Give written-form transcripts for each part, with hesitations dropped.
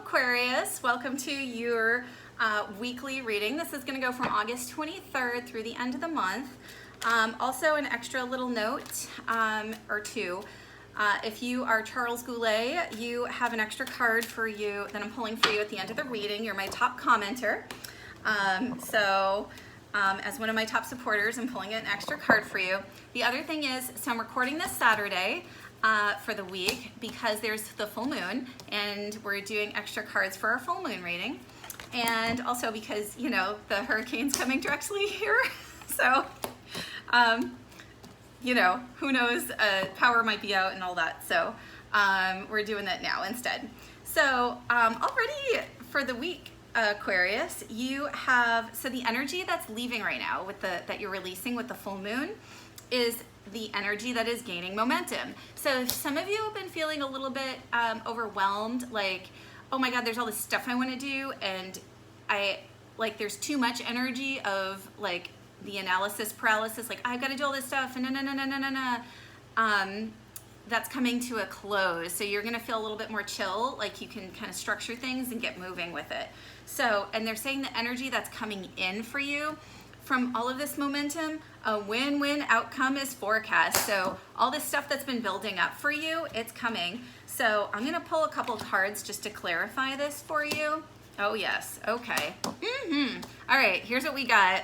Aquarius, welcome to your weekly reading. This is going to go from August 23rd through the end of the month. Also an extra little note or two. If you are Charles Goulet, you have an extra card for you that I'm pulling for you at the end of the reading. You're my top commenter. As one of my top supporters, I'm pulling an extra card for you. The other thing is, so I'm recording this Saturday for the week because there's the full moon and we're doing extra cards for our full moon reading. And also because, you know, the hurricane's coming directly here. So, you know, who knows, power might be out and all that. So we're doing that now instead. So already for the week, Aquarius, you have, so the energy that's leaving right now with that you're releasing with the full moon is the energy that is gaining momentum. So if some of you have been feeling a little bit overwhelmed, like, oh my God, there's all this stuff I want to do, and there's too much energy of like the analysis paralysis, like I've got to do all this stuff, and that's coming to a close. So you're going to feel a little bit more chill, like you can kind of structure things and get moving with it. So, and they're saying the energy that's coming in for you from all of this momentum, a win-win outcome is forecast. So all this stuff that's been building up for you, it's coming. So I'm going to pull a couple cards just to clarify this for you. Oh yes, okay. All right, here's what we got,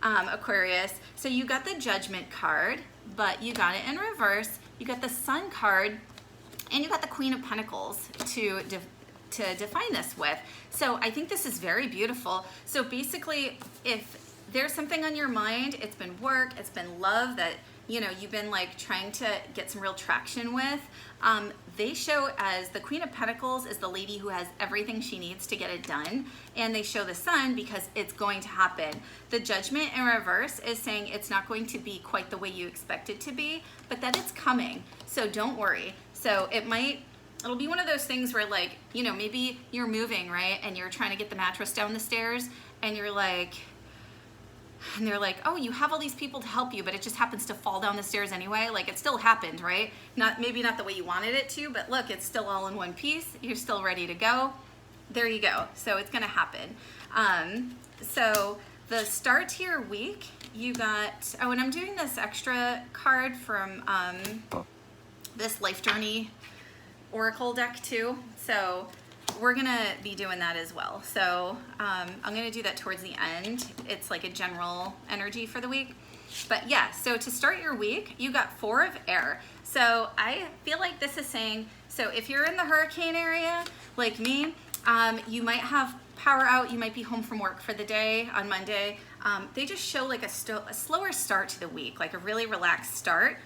Aquarius. So you got the Judgment card, but you got it in reverse. You got the Sun card, and you got the Queen of Pentacles to define this with. So I think this is very beautiful. So basically, if there's something on your mind, it's been work, it's been love that, you know, you've been like trying to get some real traction with, they show as the Queen of Pentacles is the lady who has everything she needs to get it done, and they show the Sun because it's going to happen. The Judgment in reverse is saying it's not going to be quite the way you expect it to be, but that it's coming, so don't worry. So it'll be one of those things where, like, you know, maybe you're moving, right, and you're trying to get the mattress down the stairs, and you're like, and they're like, oh, you have all these people to help you, but it just happens to fall down the stairs anyway. Like, it still happened, right? Maybe not the way you wanted it to, but look, it's still all in one piece. You're still ready to go. There you go. So it's going to happen. So the start to your week, you got, oh, and I'm doing this extra card from this Life Journey Oracle deck too. So we're gonna be doing that as well. So I'm gonna do that towards the end. It's like a general energy for the week. But yeah, so to start your week, you got 4 of air. So I feel like this is saying, so if you're in the hurricane area, like me, you might have power out, you might be home from work for the day on Monday. They just show like a slower start to the week, like a really relaxed start.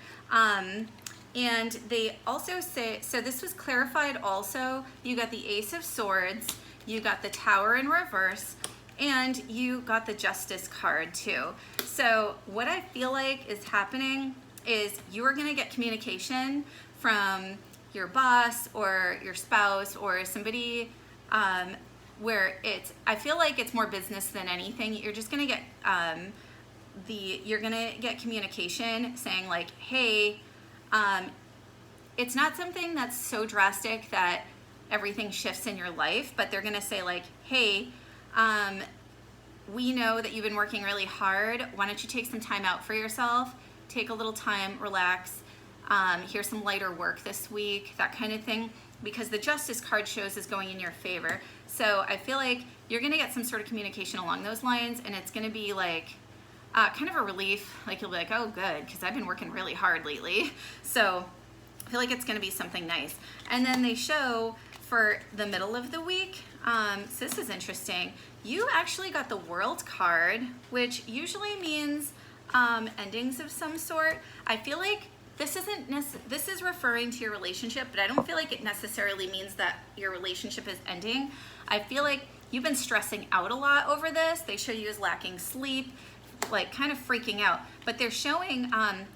And they also say, so this was clarified also, you got the Ace of Swords, you got the Tower in reverse, and you got the Justice card too. So what I feel like is happening is you are gonna get communication from your boss or your spouse or somebody where I feel like it's more business than anything. You're just gonna get, you're gonna get communication saying like, hey, it's not something that's so drastic that everything shifts in your life, but they're gonna say like, hey, we know that you've been working really hard. Why don't you take some time out for yourself? Take a little time, relax. Here's some lighter work this week, that kind of thing, because the Justice card shows is going in your favor. So I feel like you're gonna get some sort of communication along those lines, and it's gonna be like, kind of a relief, like you'll be like, oh good, because I've been working really hard lately. So I feel like it's going to be something nice. And then they show for the middle of the week, so this is interesting, you actually got the World card, which usually means endings of some sort. I feel like this is referring to your relationship, but I don't feel like it necessarily means that your relationship is ending. I feel like you've been stressing out a lot over this. They show you as lacking sleep, like kind of freaking out, but they're showing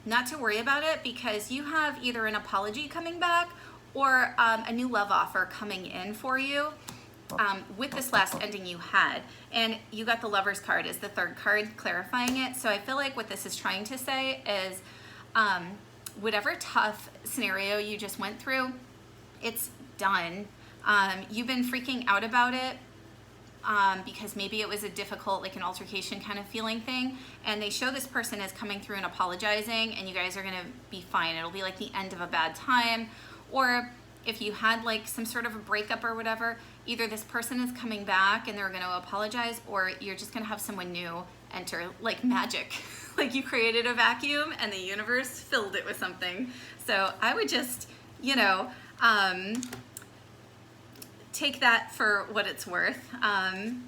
not to worry about it because you have either an apology coming back or a new love offer coming in for you with this last ending you had. And you got the Lover's card as the third card clarifying it. So I feel like what this is trying to say is whatever tough scenario you just went through, it's done. You've been freaking out about it because maybe it was a difficult, like an altercation kind of feeling thing. And they show this person as coming through and apologizing, and you guys are going to be fine. It'll be like the end of a bad time. Or if you had like some sort of a breakup or whatever, either this person is coming back and they're going to apologize, or you're just going to have someone new enter, like magic. Like you created a vacuum and the universe filled it with something. So I would just, you know, take that for what it's worth. And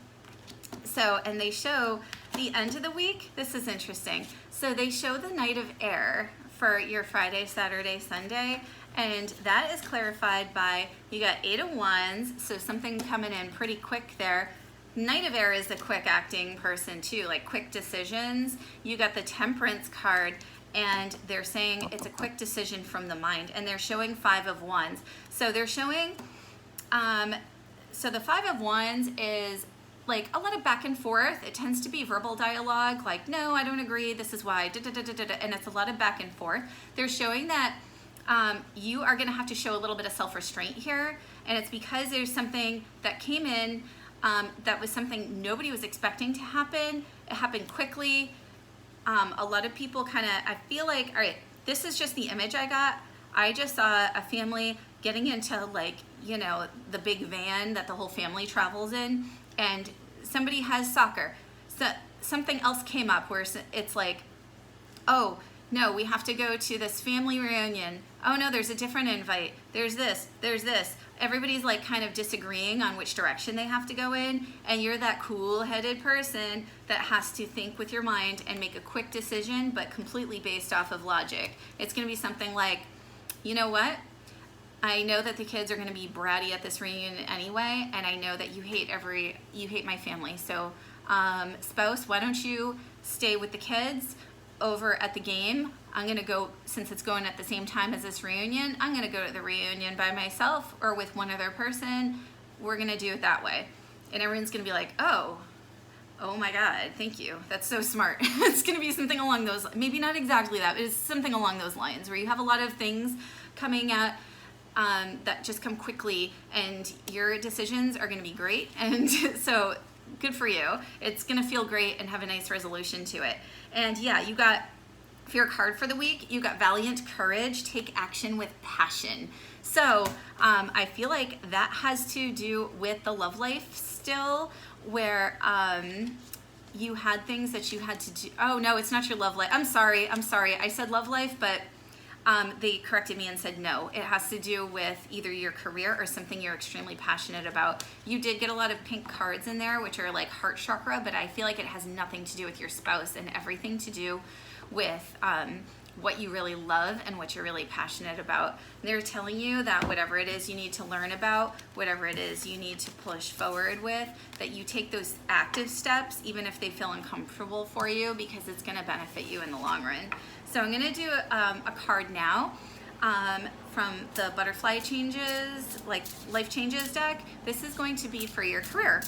they show the end of the week. This is interesting. So they show the Knight of Air for your Friday, Saturday, Sunday. And that is clarified by, you got 8 of Wands, so something coming in pretty quick there. Knight of Air is a quick acting person too, like quick decisions. You got the Temperance card, and they're saying it's a quick decision from the mind. And they're showing 5 of Wands. So they're showing, so the 5 of Wands is like a lot of back and forth. It tends to be verbal dialogue, like, no, I don't agree, this is why, and it's a lot of back and forth. They're showing that you are going to have to show a little bit of self-restraint here, and it's because there's something that came in that was something nobody was expecting to happen. It happened quickly. A lot of people kind of, I feel like, all right, this is just the image I got. I just saw a family getting into, like, you know, the big van that the whole family travels in, and somebody has soccer. So something else came up where it's like, oh, no, we have to go to this family reunion. Oh no, there's a different invite. There's this, there's this. Everybody's like kind of disagreeing on which direction they have to go in, and you're that cool-headed person that has to think with your mind and make a quick decision, but completely based off of logic. It's gonna be something like, you know what? I know that the kids are gonna be bratty at this reunion anyway, and I know that you hate my family. So spouse, why don't you stay with the kids over at the game? I'm gonna go, since it's going at the same time as this reunion, I'm gonna go to the reunion by myself or with one other person. We're gonna do it that way. And everyone's gonna be like, oh my God, thank you. That's so smart. It's gonna be something along those, maybe not exactly that, but it's something along those lines where you have a lot of things coming at that just come quickly, and your decisions are gonna be great. And so good for you. It's gonna feel great and have a nice resolution to it. And yeah, you got, for your card for the week, you got Valiant Courage, take action with passion. So I feel like that has to do with the love life still, where you had things that you had to do. Oh no, it's not your love life. I'm sorry. I said love life, but they corrected me and said no. It has to do with either your career or something you're extremely passionate about. You did get a lot of pink cards in there, which are like heart chakra, but I feel like it has nothing to do with your spouse and everything to do with what you really love and what you're really passionate about. They're telling you that whatever it is you need to learn about, whatever it is you need to push forward with, that you take those active steps, even if they feel uncomfortable for you, because it's gonna benefit you in the long run. So I'm gonna do a card now from the Butterfly Changes, like Life Changes deck. This is going to be for your career.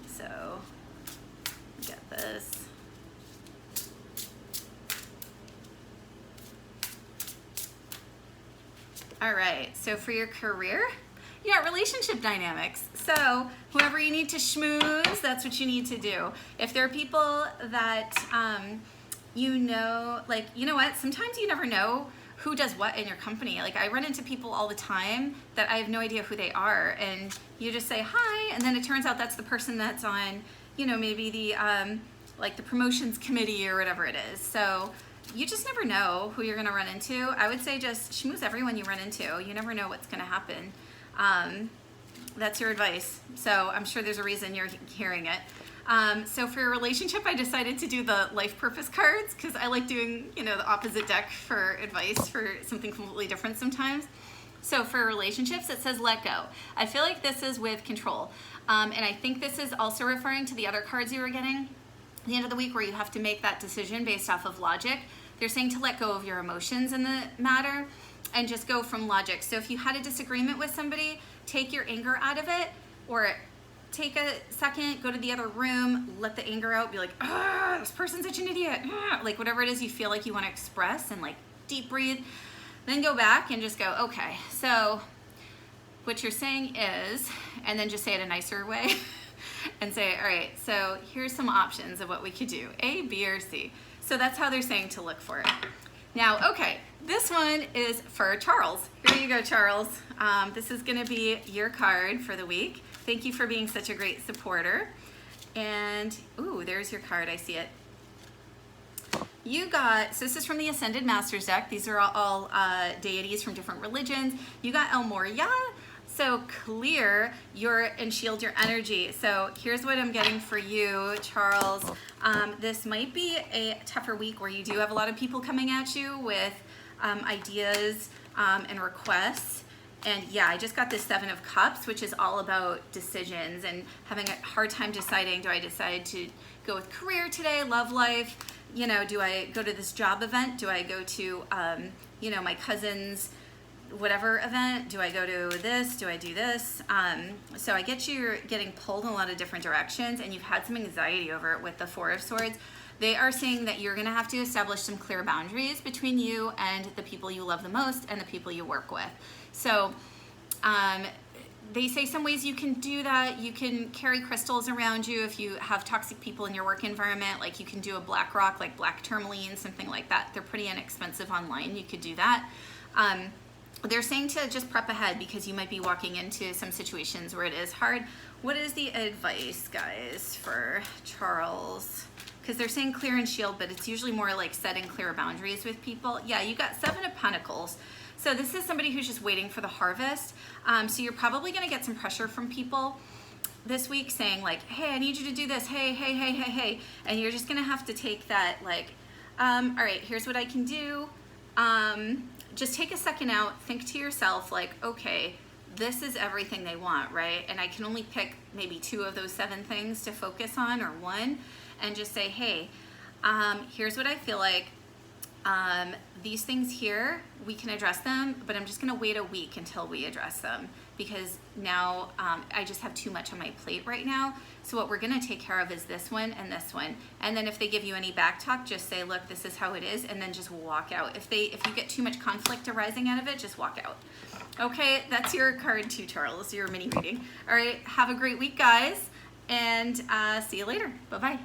So get this. All right, so for your career, you got relationship dynamics. So whoever you need to schmooze, that's what you need to do. If there are people that you know, like, you know what, sometimes you never know who does what in your company. Like, I run into people all the time that I have no idea who they are, and you just say hi, and then it turns out that's the person that's on, you know, maybe the like the promotions committee or whatever it is. So you just never know who you're gonna run into. I would say just schmooze everyone you run into. You never know what's gonna happen. That's your advice. So I'm sure there's a reason you're hearing it. So for your relationship, I decided to do the life purpose cards because I like doing, you know, the opposite deck for advice for something completely different sometimes. So for relationships, it says let go. I feel like this is with control. And I think this is also referring to the other cards you were getting at the end of the week where you have to make that decision based off of logic. They're saying to let go of your emotions in the matter and just go from logic. So if you had a disagreement with somebody, take your anger out of it, or take a second, go to the other room, let the anger out, be like, ah, this person's such an idiot, ah, like whatever it is you feel like you want to express, and like deep breathe, Then go back and just go, okay, so what you're saying is, and then just say it a nicer way and say, all right, so here's some options of what we could do, A, B, or C. So that's how they're saying to look for it. Now, okay, this one is for Charles. Here you go, Charles. This is gonna be your card for the week. Thank you for being such a great supporter. And, ooh, there's your card, I see it. You got, so this is from the Ascended Masters deck. These are all deities from different religions. You got El Moria. So clear your and shield your energy. So here's what I'm getting for you, Charles. This might be a tougher week where you do have a lot of people coming at you with ideas and requests. And yeah, I just got this 7 of Cups, which is all about decisions and having a hard time deciding, do I decide to go with career today, love life? You know, do I go to this job event? Do I go to, you know, my cousin's whatever event? Do I go to this? Do I do this? So I get you're getting pulled in a lot of different directions, and you've had some anxiety over it with the 4 of Swords. They are saying that you're going to have to establish some clear boundaries between you and the people you love the most and the people you work with. So they say some ways you can do that. You can carry crystals around you if you have toxic people in your work environment. Like you can do a black rock, like black tourmaline, something like that. They're pretty inexpensive online. You could do that. They're saying to just prep ahead because you might be walking into some situations where it is hard. What is the advice, guys, for Charles? Because they're saying clear and shield, but it's usually more like setting clear boundaries with people. Yeah, you got 7 of Pentacles. So this is somebody who's just waiting for the harvest. So you're probably going to get some pressure from people this week saying like, hey, I need you to do this. Hey, hey, hey, hey, hey. And you're just going to have to take that like, all right, here's what I can do. Just take a second out, think to yourself like, okay, this is everything they want, right? And I can only pick maybe 2 of those 7 things to focus on, or 1, and just say, hey, here's what I feel like. These things here, we can address them, but I'm just gonna wait a week until we address them because now I just have too much on my plate right now. So what we're gonna take care of is this one and this one. And then if they give you any back talk, just say, look, this is how it is, and then just walk out. If you get too much conflict arising out of it, just walk out. Okay, that's your card too, Charles, your mini reading. All right, have a great week, guys, and see you later. Bye-bye.